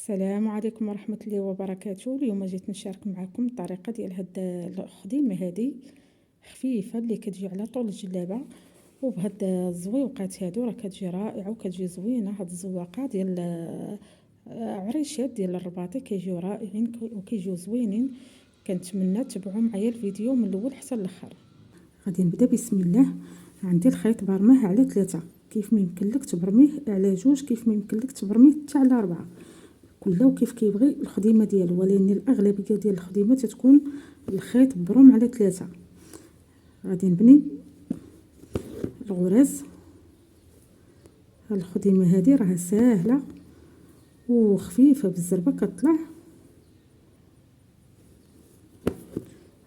السلام عليكم ورحمة الله وبركاته. اليوم جيت نشارك معكم الطريقة ديال هاد الخديمة هادي خفيفة اللي كتجي على طول الجلابة، وبهاد الزويوقات هادو راه كتجي رائعة وكتجي زوينة. هاد الزواقة ديال عريشات ديال الرباطي كيجيو رائعين وكيجيو زوينين. كنتمنى تبعوا معايا الفيديو من الاول حتى الاخر. غادي نبدا بسم الله. عندي الخيط برماه على 3، كيف ما يمكن لك تبرميه على 2، كيف ما يمكن لك تبرميه حتى على 4، كله كيف كيبغي الخديمه ديالو، ولكن الاغلبيه ديال الخديمه تتكون الخيط بروم على 3. غادي نبني الغرز. الخديمه هذه راه ساهله وخفيفه بالزربه كطلع.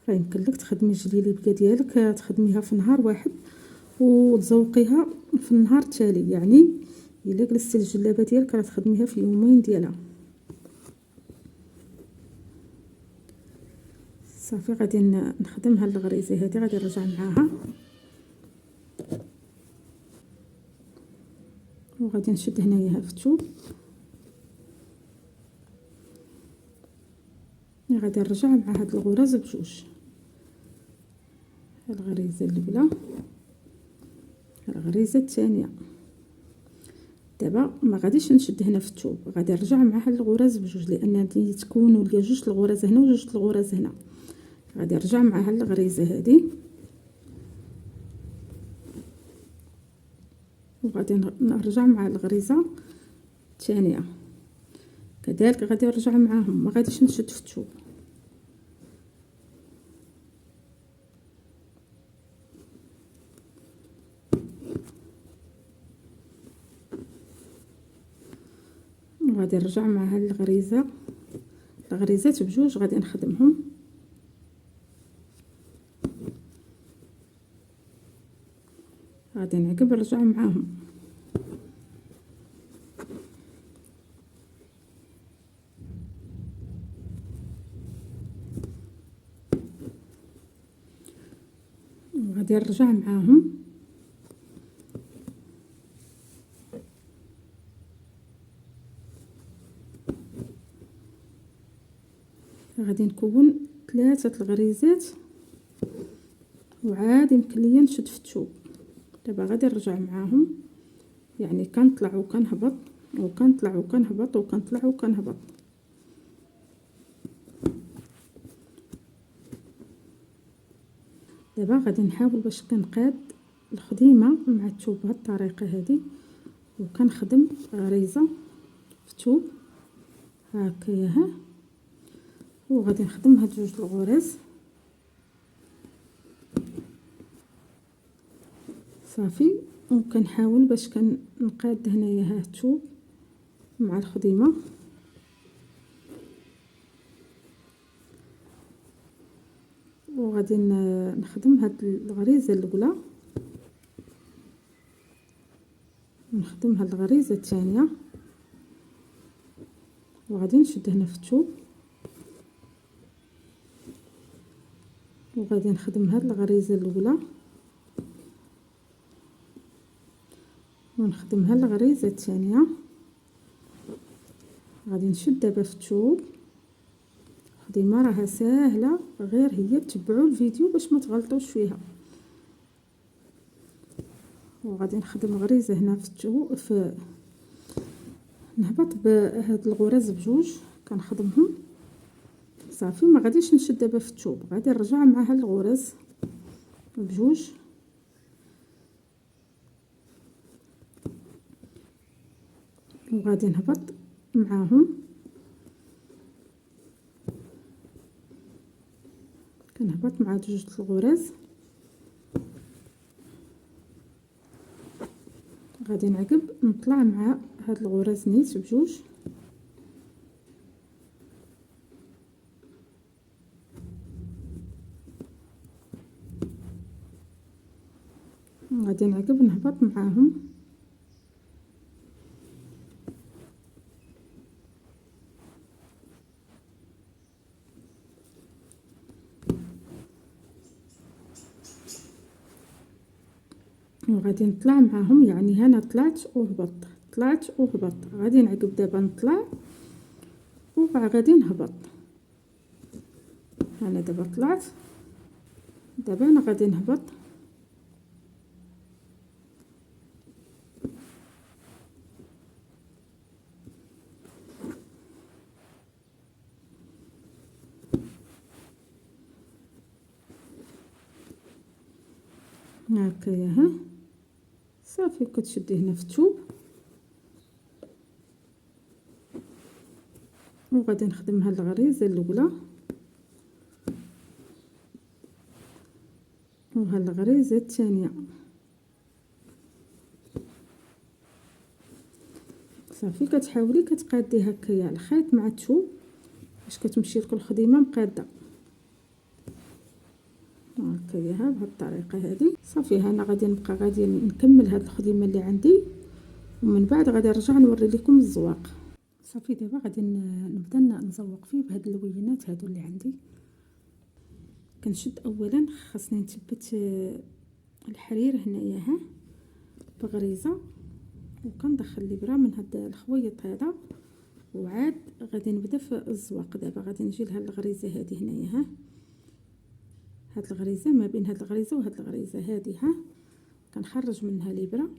راه يمكن لك تخدمي الجليليبيه ديالك تخدميها في نهار واحد وتزوقيها في النهار التالي، يعني الا جلستي الجلابه ديالك راه تخدميها في يومين ديالها. صافي غادي نخدم هاد الغريزه هذه، غادي نرجع معاها وغادي نشد هنايا في الثوب. غادي نرجع مع هاد الغرز بجوج، الغريزه الاولى الغريزه الثانيه. دابا ما غاديش نشد هنا في الثوب، غادي نرجع مع هاد الغرز بجوج، لان غادي تكونوا ليا جوج الغرز هنا وجوج الغرز هنا. غادي نرجع مع هاد الغريزه هذه وغادي نرجع مع الغريزه الثانيه كذلك، غادي نرجع معاهم، ما غاديش نشد في الثوب. وغادي نرجع مع هاد الغريزات بجوج، غادي نخدمهم. غادي نعقب نرجع معاهم. وغادي نرجع معاهم. غادي نكون 3 الغريزات وعاد يمكن ليا نشد في الثوب. دابا غادي نرجع معاهم، يعني كنطلع وكنهبط وكنطلع وكنهبط وكنطلع وكنهبط. دابا غادي نحاول باش كنقاد الخديمه مع الثوب بهذه الطريقه هذه، وكنخدم غريزه في الثوب هكايا، وغادي نخدم هاد جوج الغرز. صافي، وكنحاول باش كنقاد هنايا ها الثوب مع الخديمه. وغادي نخدم هاد الغريزه الاولى ونخدم هاد الغريزه الثانيه، وغادي نشد هنا في الثوب وغادي نخدم هاد الغريزه الاولى ونخدم هاد الغريزه الثانيه. غادي نشد دابا في الثوب. الخديمه راها ساهله، غير هي تبعوا الفيديو باش ما تغلطوش فيها. وغادي نخدم غريزه هنا في الثوب، نهبط بهاد الغرز بجوج كنخدمهم. صافي، ما غاديش نشد دابا في الثوب، غادي نرجع مع هاد الغرز بجوج وغادي نهبط معاهم. كنهبط مع جوج الغرز، غادي نعقب نطلع مع هاد الغرز نيت بجوج. غادي نعقب نهبط معاهم. وغادي نطلع معاهم، يعني هنا طلعت وهبطت طلعت وهبطت. غادي نعقب دابا نطلع نطلع غادي نهبط. انا دابا طلعت، دابا انا غادي نهبط. هكايا ها صافي، كتشدي هنا في الثوب وغادي نخدم هاد الغريزه الاولى وهاد الغريزه الثانيه. صافي كتحاولي كتقادي هكايا الخيط مع الثوب باش كتمشي لكل خديمه مقاده هكايا بهاد الطريقه هذه. صافي هنا غادي نبقى غادي نكمل هاد الخديمه اللي عندي ومن بعد غادي نرجع نوري لكم الزواق. صافي دابا غادي نبدا نزوق فيه بهاد اللوينات هادو اللي عندي. كنشد اولا خاصني نثبت الحرير هنايا ها بغريزه، وكندخل الابره من هاد الخويط هذا، وعاد غادي نبدا في الزواق. دابا غادي نجي لهاد الغريزه هذه هنايا ها، هاد الغريزه ما بين هاد الغريزه وهاد الغريزه هذه ها، كنخرج منها الابره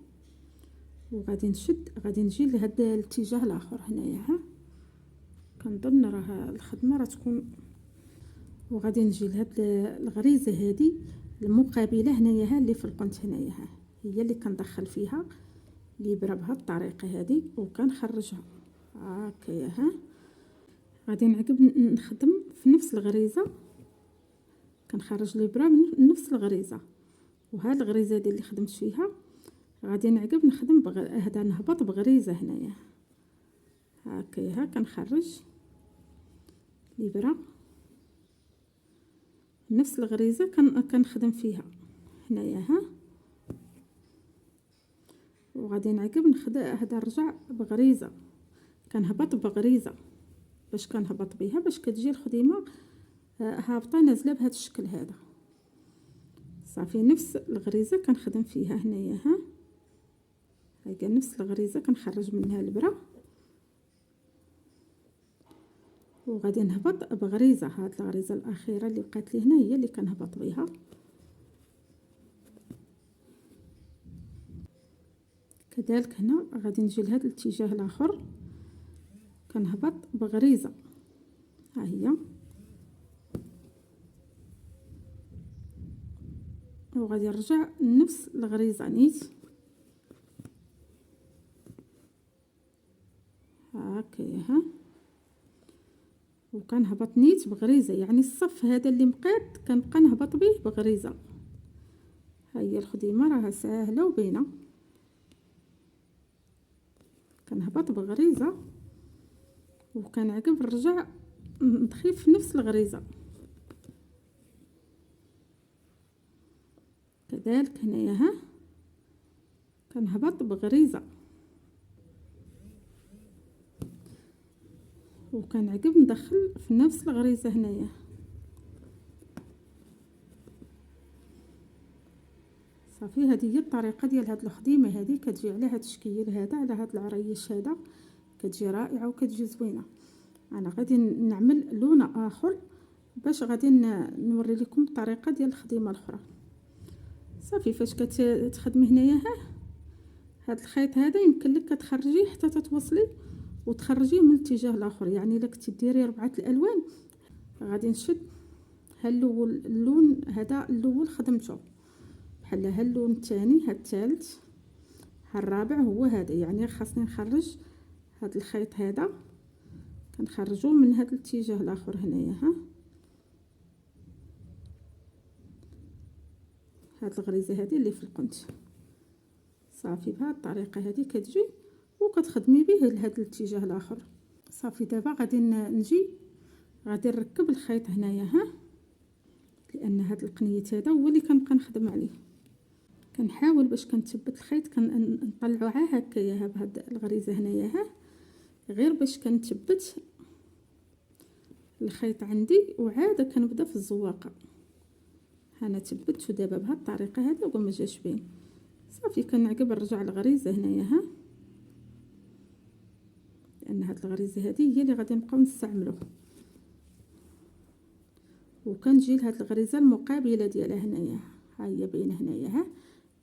وغادي نشد. غادي نجي لهاد الاتجاه الاخر هنايا ها، كنظن راه الخدمه راه تكون. وغادي نجي لهاد الغريزه هذه المقابله هنايا ها اللي في القنت هنايا ها، هي اللي كندخل فيها الابره بهاد الطريقه هذه وكنخرجها هكايا ها. غادي نعقب نخدم في نفس الغريزه، كنخرج الابره من نفس الغريزه، وهاد الغريزه دي اللي خدمت فيها غادي نعقب نخدم هذا نهبط بغريزه هنايا هكايا ها. كنخرج الابره نفس الغريزه كنخدم فيها هنايا ها، وغادي نعقب نخدم هذا نرجع بغريزه، كنهبط بغريزه باش كنهبط بها باش كتجي الخديمه هابطه نازله بهذا الشكل هذا. صافي نفس الغريزه كنخدم فيها هنايا ها، هاكا نفس الغريزه كنخرج منها الابره وغادي نهبط بغريزه. هاد الغريزه الاخيره اللي بقات لي هنا هي اللي كنهبط بها. كذلك هنا غادي نجي لهذا الاتجاه الاخر كنهبط بغريزه، ها هي، وغادي نرجع نفس الغريزه نيت هكايا ها، وكنهبط نيت بغريزه، يعني الصف هذا اللي مقاد كنبقى نهبط به بغريزه. ها هي الخديمه راها ساهله وبينه، كنهبط بغريزه وكنعقب نرجع ندخل في نفس الغريزه. كذلك هنايا ها كنهبط بغريزه وكنعقب ندخل في نفس الغريزه هنايا. صافي هذه هي الطريقه ديال هاد الخديمه هذه، كتجي على هاد الشكل هذا، على هاد العريش هذا، كتجي رائعه وكتجي زوينه. انا غادي نعمل لون اخر باش غادي نوري لكم الطريقه ديال الخديمه الاخرى. صافي فاش كتخدمي هنايا ها، هاد الخيط هذا يمكن لك كتخرجيه حتى تتوصلي وتخرجيه من الاتجاه الاخر. يعني الا كنتي ديري 4 الالوان غادي نشد هاللون، اللون هذا الاول خدمته بحال ها اللون الثاني، ها الثالث، ها الرابع هو هذا. يعني خاصني نخرج هاد الخيط هذا كنخرجوه من هذا الاتجاه الاخر هنايا ها. هاد الغريزه هذه اللي في القنت. صافي بهذه الطريقه هذه كتجي وكتخدمي به لهذا الاتجاه الاخر. صافي دابا غادي نجي غادي نركب الخيط هنايا ها، لان هذا القنيت هذا هو اللي كنبقى نخدم عليه. كنحاول باش كنثبت الخيط كنطلعوها هكايا بهاد الغريزه هنايا ها، غير باش كنثبت الخيط عندي وعاد كنبدا في الزواقه. انا ثبتته دابا بهاد الطريقه هذه وما جاش بين. صافي كنعقب نرجع الغريزه هنايا ها، لان هاد الغريزه هذه هي اللي غادي نبقاو نستعملوه. وكنجي لهاد الغريزه المقابله ديالها هنايا، ها هي باينه هنايا، ها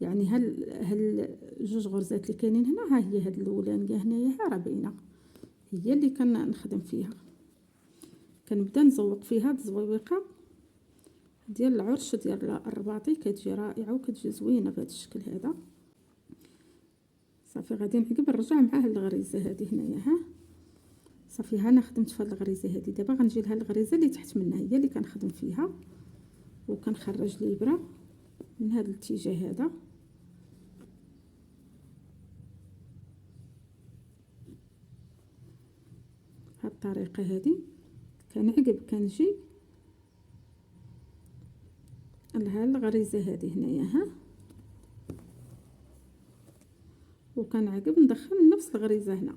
يعني هل جوج غرزات اللي كاينين هنا، ها هي هاد الاولانيه هنايا، ها راه باينه، هي اللي كنخدم فيها. كنبدا نزوق فيها التزويقه ديال العرش ديال الرباطي، كتجي رائعه وكتجي زوينه بهذا الشكل هذا. صافي غادي نعقب نرجع معاه الغريزه هذه هنايا، ها صافي ها انا خدمت في هذه الغريزه هذه. دابا غنجي لها الغريزه اللي تحت منها، هي اللي كنخدم فيها، وكنخرج الابره من هذا الاتجاه هذا. بهذه الطريقه هذه كنعقب كنجي لها الغريزه هذه هنايا، ها وكنعقب ندخل نفس الغريزه هنا.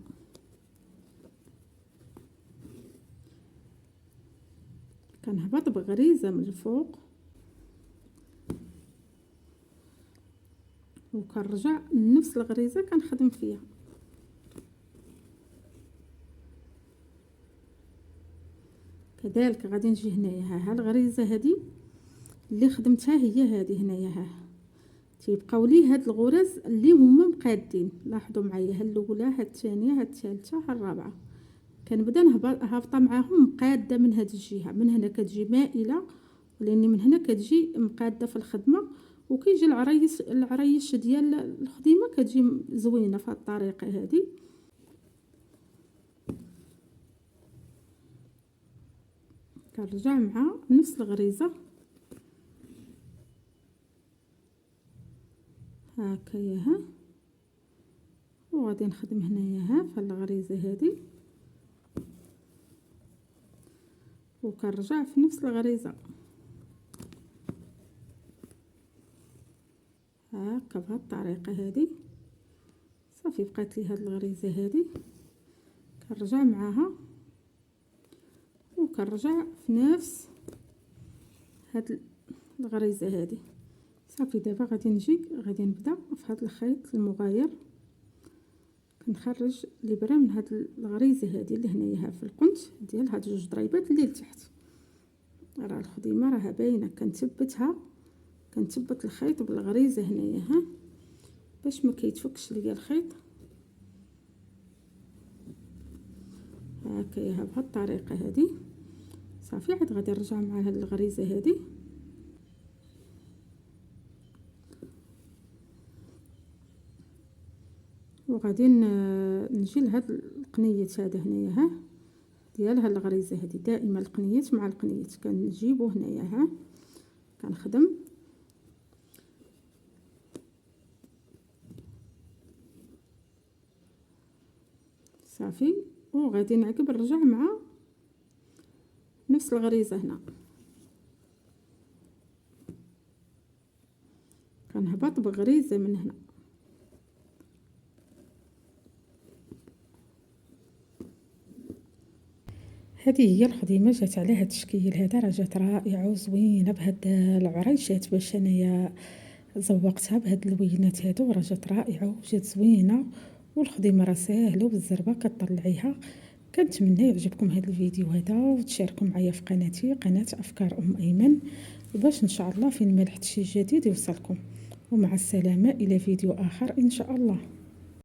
كنهبط بغريزه من الفوق وكنرجع نفس الغريزه كنخدم فيها. كذلك غادي نجي هنايا، ها الغريزه هذه اللي خدمتها هي هذه هنايا، ها تيبقاو لي هاد الغرز اللي هما مقادين. لاحظوا معايا، ها الاولى، ها الثانيه، ها الثالثه، ها الرابعه، كنبدا هابطه معاهم مقاده من هاد الجهه. من هنا كتجي مائله، لاني من هنا كتجي مقاده في الخدمه، وكيجي العريش ديال الخديمه كتجي زوينه في هاد الطريقه هذه. كنرجع مع نفس الغريزه هكايا، ها وغادي نخدم هنايا ها في الغريزه هذه، وكنرجع في نفس الغريزه هكا بهذه الطريقه هذه. صافي بقات لي هذه الغريزه هذه، كنرجع معاها وكنرجع في نفس هاد الغريزه هذه. صافي دابا غادي نبدا في هذا الخيط المغاير، كنخرج الابره من هاد الغريزه هذه اللي هنايا في القنت ديال هاد جوج ضريبات اللي لتحت. راه الخديمه راها باينه، كنثبت الخيط بالغريزه هنايا، ها باش ما كيتفكش ليا الخيط هكايا بهذه الطريقه هذه. صافي عاد غادي نرجع مع هاد الغريزه هذه، وغادي نجي لهاد القنيت هذا هنايا، ها ديال هاد الغريزه هذه. دائما القنيت مع القنيت كنجيبو هنايا، ها كنخدم صافي، وغادي نعقب نرجع مع نفس الغريزه هنا. كنهبط بغريزه من هنا. هذه هي الخديمه جات على هذا الشكل هذا، راه جات رائعه وزوينه بهاد العريشات باش انايا زوقتها بهاد اللوينات هادو، راه جات رائعه وجات زوينه، والخديمه راه ساهله وبالزربه كطلعيها. كنتمنى يعجبكم هذا الفيديو هذا، وتشاركوا معايا في قناتي، قناه افكار ايمن، باش ان شاء الله فين ما لحت شي جديد يوصلكم. ومع السلامه الى فيديو اخر ان شاء الله.